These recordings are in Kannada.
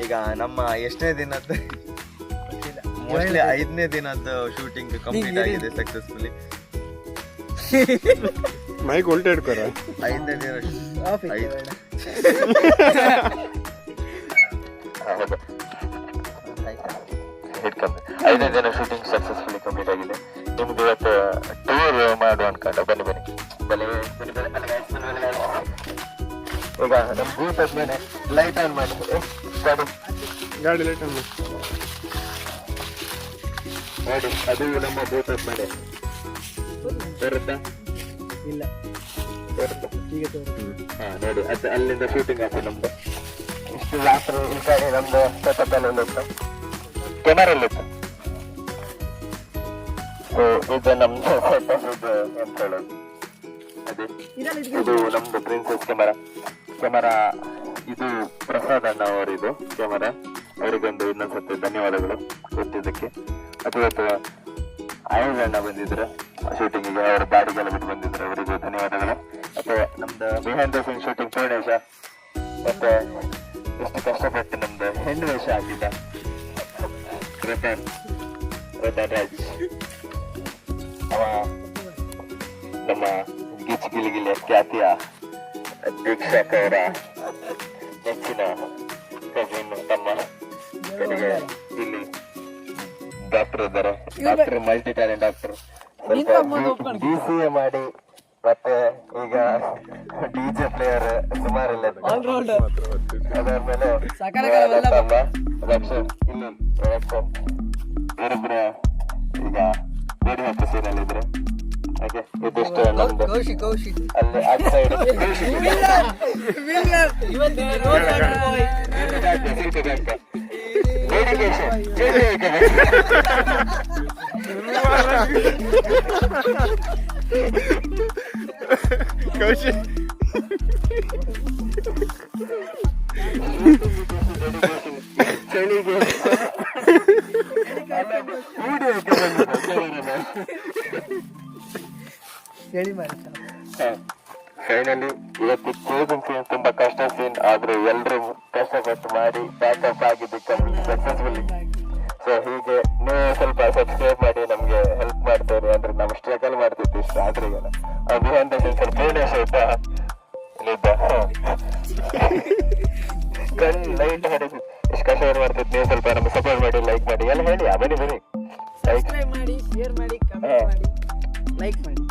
ಈಗ ನಮ್ಮ ಎಷ್ಟನೇ ದಿನದ ಮೋಸ್ಟ್ಲಿ 5ನೇ ದಿನದ ಶೂಟಿಂಗ್ ಕಂಪ್ಲೀಟ್ ಆಗಿದೆ ಸಕ್ಸಸ್ಫುಲಿ. ಮೈಕ್ ಉಲ್ಟಾ ಇಟ್ಕೋರ. 5ನೇ ದಿನ 5ನೇ ದಿನ ಶೂಟಿಂಗ್ ಸಕ್ಸಸ್ಫುಲಿ ಕಂಪ್ಲೀಟ್ ಆಗಿದೆ. ನಿಮ್ಗೆ ಇವತ್ತು ಟೂರ್ ಮಾಡುವ ಅನ್ಕೊಂಡ. ಬನ್ನಿ ಈಗ ನಮ್ ಬೂತ್ ಆದ್ಮೇಲೆ ಲೈಟ್ ಆನ್ ಮಾಡಿ ಗಾಡಿ ಲೈಟ್ ಆನ್ ಮಾಡಿ ನೋಡಿ. ಅದು ನಮ್ಮ ಬೂತ್ ಆದ್ಮೇಲೆ ಬರುತ್ತಾ? ಇಲ್ಲ ಬರುತ್ತಾ? ಈಗ ಹಾ ನೋಡಿ, ಅದು ಅಲ್ಲಿಂದ ಶೂಟಿಂಗ್ ಆಗ್ತದೆ ನಮ್ದು. ಇಷ್ಟು ರಾತ್ರಿ ಈ ಕಡೆ ನಮ್ದು ಸೆಟಪ್ ಎಲ್ಲ ಇತ್ತು, ಕ್ಯಾಮರಾ ಎಲ್ಲ ಇತ್ತು. ಇದು ನಮ್ದು ಸೆಟಪ್. ಇದು ಎಂತ ಹೇಳೋದು, ಅದೇ ಇದು ನಮ್ದು ಪ್ರಿನ್ಸೆಸ್ ಕ್ಯಾಮರಾ. ಇದು ಪ್ರಸಾದ್ ಅಣ್ಣ ಅವರಿದು ಕ್ಯಾಮರಾ. ಅವರಿಗೊಂದು ಇನ್ನೊಂದ್ಸತಿ ಧನ್ಯವಾದಗಳು ಗೊತ್ತಿದ್ದಕ್ಕೆ. ಇವತ್ತು ಆಯುಷ್ ಅಣ್ಣ ಬಂದಿದ್ರು ಶೂಟಿಂಗಿಗೆ, ಅವರ ಬಾಡಿಗೆಲ್ಲ ಬಿಟ್ಟು ಬಂದಿದ್ರು, ಅವರಿಗೂ ಧನ್ಯವಾದಗಳು. ಮತ್ತೆ ನಮ್ದು ಬಿಹೈಂಡ್ ದ ಸೀನ್ ಶೂಟಿಂಗ್ ಪೂರ್ಣೇಶ, ಮತ್ತೆ ಎಷ್ಟು ಕಷ್ಟಪಟ್ಟು ನಮ್ದು ಹೆಣ್ಣು ವೇಷ ಹಾಕಿದ್ದ ರತನ್ ರಾಜ್, ಅವ ನಮ್ಮ ಗಿಲಿಗಿಲಿಯ ಖ್ಯಾತಿಯ ದೀಕ್ಷಕ್ ಅವರ ನೆಚ್ಚಿನ ಕಜಿನ್ ತಮ್ಮ. ಇಲ್ಲಿ ಡಾಕ್ಟರ್ ಇದ್ದಾರೆ, doctor multi talent doctor. BCA ಮಾಡಿ ಮತ್ತೆ ಈಗ DJ ಪ್ಲೇಯರ್ ಸುಮಾರೆಲ್ಲ. ಅದಾದ್ಮೇಲೆ ರಕ್ಷಣ್ ಇಲ್ಲಿ ಬೇರೊಬ್ಬರ ಈಗ ಬೇರೆ ಹತ್ತು ಸೀರಿಯಲ್ ಇದ್ರೆ ಹಾಗೆ ಇದಿಷ್ಟು ನಮ್ದು ಅಲ್ಲಿ ಆ ಸೈಡ್ ಕೌಶಿ ಫೈನಲಿ ಇವತ್ತು ಕ್ಲೋಸಿಂಗ್ ಸೀನ್ ತುಂಬಾ ಕಷ್ಟ ಸೀನ್ ಆದ್ರೂ ಎಲ್ರು ಕಷ್ಟಪಟ್ಟು ಮಾಡಿ ಪ್ಯಾಕಪ್ ಆಗಿದ್ದು ಸಕ್ಸಸ್ಫುಲಿ. ಸೊ ಹೀಗೆ ನೀವು ಸ್ವಲ್ಪ ಸಬ್ಸ್ಕ್ರೈಬ್ ಮಾಡಿ ನಮ್ಗೆ ಹೆಲ್ಪ್ ಮಾಡ್ತಾರೆ. ಅಂದ್ರೆ ನಾವು ಸ್ಟ್ರಗಲ್ ಮಾಡ್ತಿದ್ವಿ ಇಷ್ಟು ಆದ್ರೆ ಬಿಹೈಂಡ್ ದ ಸೀನ್ ಸ್ವಲ್ಪ ಪೂರ್ಣೇಶ ಆಯ್ತಾ ಇಲ್ಲಿದ್ದ ಕಣ್ ಲೈಟ್ ಹೊಡೆದು ಇಷ್ಟು ಕಷ್ಟ ಮಾಡ್ತಿದ್. ನೀವು ಸ್ವಲ್ಪ ನಮ್ಗೆ ಸಪೋರ್ಟ್ ಮಾಡಿ, ಲೈಕ್ ಮಾಡಿ ಎಲ್ಲ ಹೇಳಿ. ಬನ್ನಿ ಸಬ್ಸ್ಕ್ರೈಬ್ ಮಾಡಿ, ಶೇರ್ ಮಾಡಿ, ಕಮೆಂಟ್ ಮಾಡಿ, ಲೈಕ್ ಮಾಡಿ.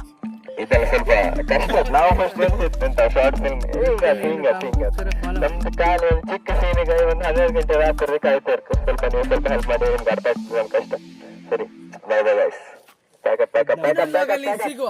ಇದೆಲ್ಲ ಸ್ವಲ್ಪ ಕಷ್ಟ. ನಾವು ಫಸ್ಟ್ ಬಂದಿತ್ತಂತ ಶಾರ್ಟ್ ಫಿಲ್ಮ್ ನಮ್ದು ಕಾಲು ಒಂದು ಚಿಕ್ಕ ಸೀನಿಗೆ ಒಂದು 12 ಗಂಟೆ ರಾತ್ರಿ ಕಾಯ್ತಾ ಇರ್ಕು. ಸ್ವಲ್ಪ ನೀವು ಸ್ವಲ್ಪ ಹೆಲ್ಪ್ ಮಾಡಿ, ನಿಮ್ಗೆ ಅರ್ಥ ಆಗ್ತದೆ ನಮ್ ಕಷ್ಟ. ಸರಿ, ಬೈ ಗೈಸ್. ಪ್ಯಾಕಪ್ ಸಿಗುವ.